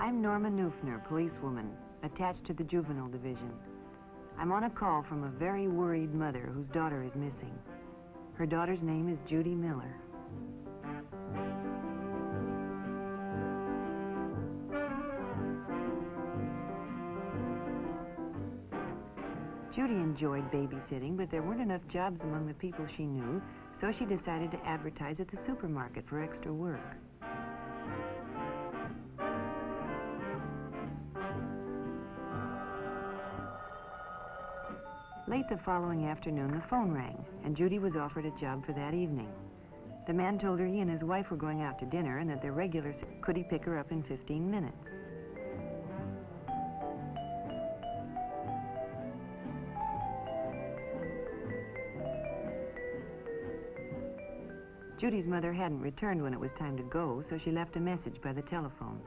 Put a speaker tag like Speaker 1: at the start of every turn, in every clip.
Speaker 1: I'm Norma Neufner, policewoman, attached to the juvenile division. I'm on a call from a very worried mother whose daughter is missing. Her daughter's name is Judy Miller. Judy enjoyed babysitting, but there weren't enough jobs among the people she knew, so she decided to advertise at the supermarket for extra work. Late the following afternoon, the phone rang, and Judy was offered a job for that evening. The man told her he and his wife were going out to dinner and that their regular could he pick her up in 15 minutes. Judy's mother hadn't returned when it was time to go, so she left a message by the telephone.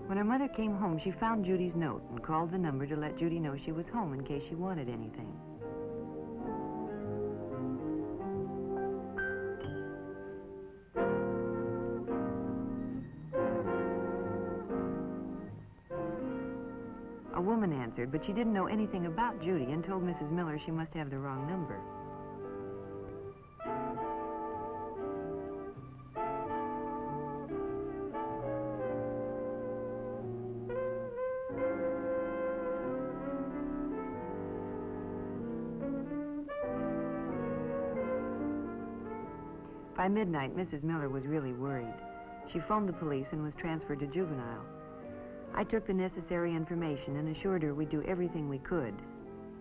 Speaker 1: When her mother came home, she found Judy's note and called the number to let Judy know she was home in case she wanted anything. A woman answered, but she didn't know anything about Judy and told Mrs. Miller she must have the wrong number. By midnight, Mrs. Miller was really worried. She phoned the police and was transferred to juvenile. I took the necessary information and assured her we'd do everything we could.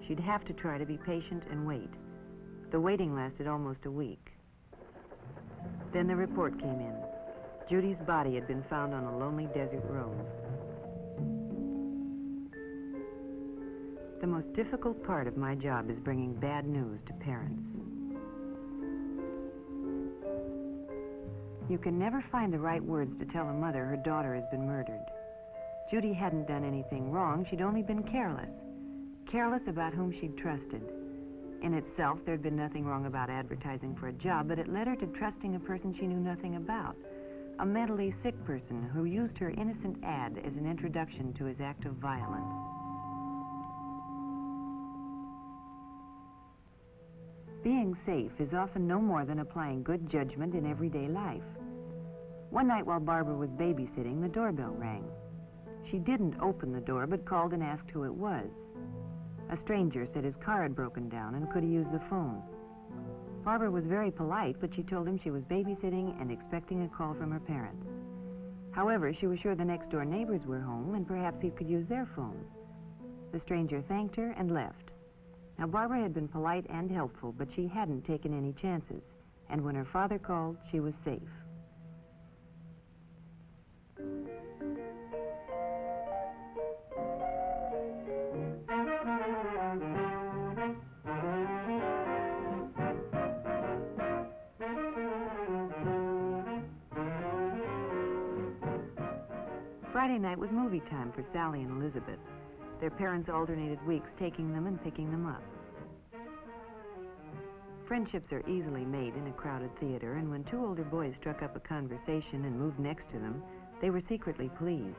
Speaker 1: She'd have to try to be patient and wait. The waiting lasted almost a week. Then the report came in. Judy's body had been found on a lonely desert road. The most difficult part of my job is bringing bad news to parents. You can never find the right words to tell a mother her daughter has been murdered. Judy hadn't done anything wrong, she'd only been careless. Careless about whom she'd trusted. In itself, there'd been nothing wrong about advertising for a job, but it led her to trusting a person she knew nothing about. A mentally sick person who used her innocent ad as an introduction to his act of violence. Being safe is often no more than applying good judgment in everyday life. One night while Barbara was babysitting, the doorbell rang. She didn't open the door, but called and asked who it was. A stranger said his car had broken down and could he use the phone. Barbara was very polite, but she told him she was babysitting and expecting a call from her parents. However, she was sure the next-door neighbors were home and perhaps he could use their phone. The stranger thanked her and left. Now, Barbara had been polite and helpful, but she hadn't taken any chances, and when her father called, she was safe. Friday night was movie time for Sally and Elizabeth. Their parents alternated weeks, taking them and picking them up. Friendships are easily made in a crowded theater, and when two older boys struck up a conversation and moved next to them, they were secretly pleased.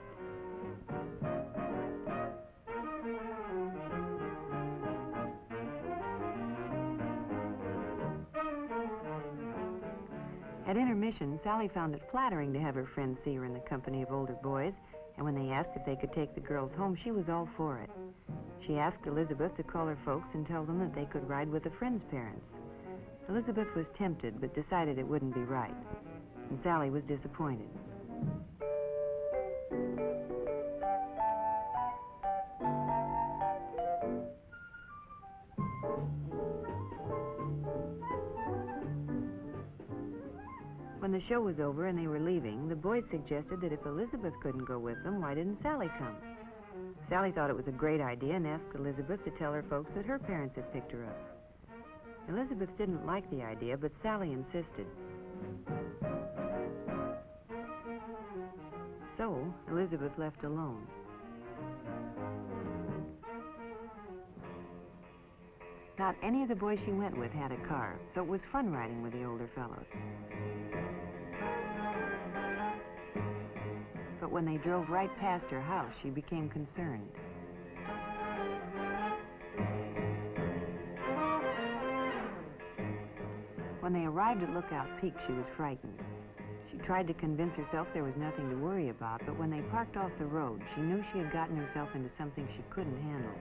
Speaker 1: At intermission, Sally found it flattering to have her friends see her in the company of older boys, and when they asked if they could take the girls home, she was all for it. She asked Elizabeth to call her folks and tell them that they could ride with a friend's parents. Elizabeth was tempted, but decided it wouldn't be right, and Sally was disappointed. When the show was over and they were leaving, the boys suggested that if Elizabeth couldn't go with them, why didn't Sally come? Sally thought it was a great idea and asked Elizabeth to tell her folks that her parents had picked her up. Elizabeth didn't like the idea, but Sally insisted. So, Elizabeth left alone. Not any of the boys she went with had a car, so it was fun riding with the older fellows. But when they drove right past her house, she became concerned. When they arrived at Lookout Peak, she was frightened. She tried to convince herself there was nothing to worry about, but when they parked off the road, she knew she had gotten herself into something she couldn't handle.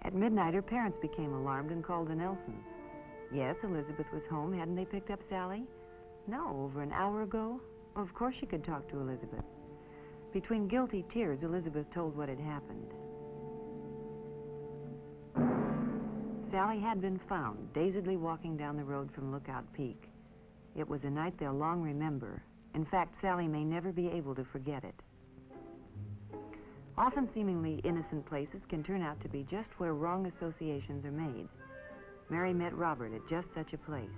Speaker 1: At midnight, her parents became alarmed and called the Nelsons. Yes, Elizabeth was home. Hadn't they picked up Sally? No, over an hour ago. Well, of course she could talk to Elizabeth. Between guilty tears, Elizabeth told what had happened. Sally had been found, dazedly walking down the road from Lookout Peak. It was a night they'll long remember. In fact, Sally may never be able to forget it. Often seemingly innocent places can turn out to be just where wrong associations are made. Mary met Robert at just such a place.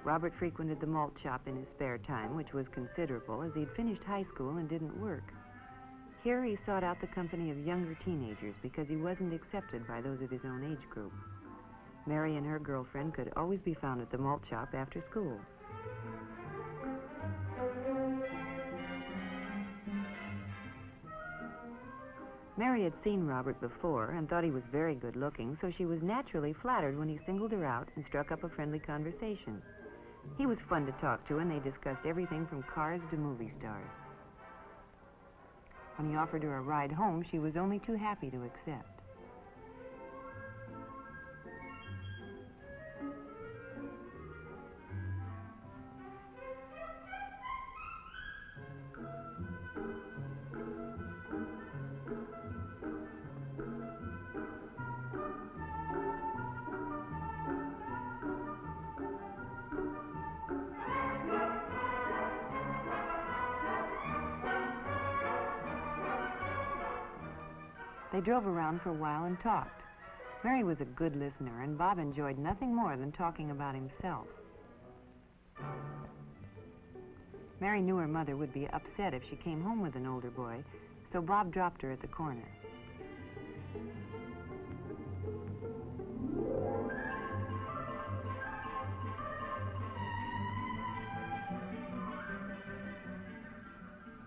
Speaker 1: Robert frequented the malt shop in his spare time, which was considerable, as he'd finished high school and didn't work. Here he sought out the company of younger teenagers because he wasn't accepted by those of his own age group. Mary and her girlfriend could always be found at the malt shop after school. Mary had seen Robert before and thought he was very good looking, so she was naturally flattered when he singled her out and struck up a friendly conversation. He was fun to talk to, and they discussed everything from cars to movie stars. When he offered her a ride home, she was only too happy to accept. They drove around for a while and talked. Mary was a good listener, and Bob enjoyed nothing more than talking about himself. Mary knew her mother would be upset if she came home with an older boy, so Bob dropped her at the corner.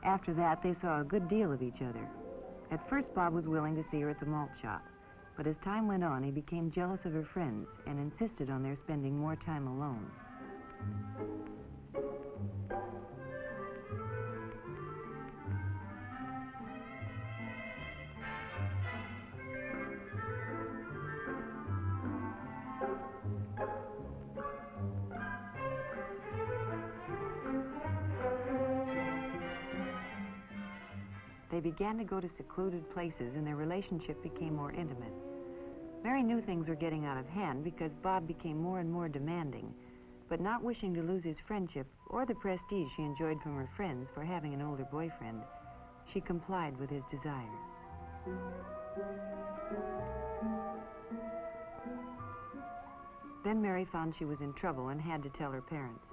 Speaker 1: After that, they saw a good deal of each other. At first, Bob was willing to see her at the malt shop, but as time went on, he became jealous of her friends and insisted on their spending more time alone. They began to go to secluded places, and their relationship became more intimate. Mary knew things were getting out of hand because Bob became more and more demanding, but not wishing to lose his friendship or the prestige she enjoyed from her friends for having an older boyfriend, she complied with his desire. Then Mary found she was in trouble and had to tell her parents.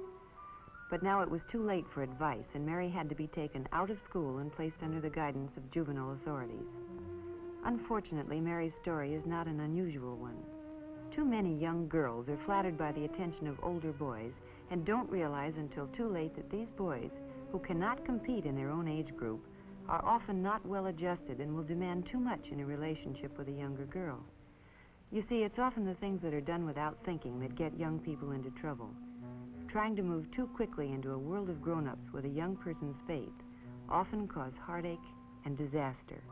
Speaker 1: But now it was too late for advice, and Mary had to be taken out of school and placed under the guidance of juvenile authorities. Unfortunately, Mary's story is not an unusual one. Too many young girls are flattered by the attention of older boys and don't realize until too late that these boys, who cannot compete in their own age group, are often not well adjusted and will demand too much in a relationship with a younger girl. You see, it's often the things that are done without thinking that get young people into trouble. Trying to move too quickly into a world of grown-ups with a young person's faith often cause heartache and disaster.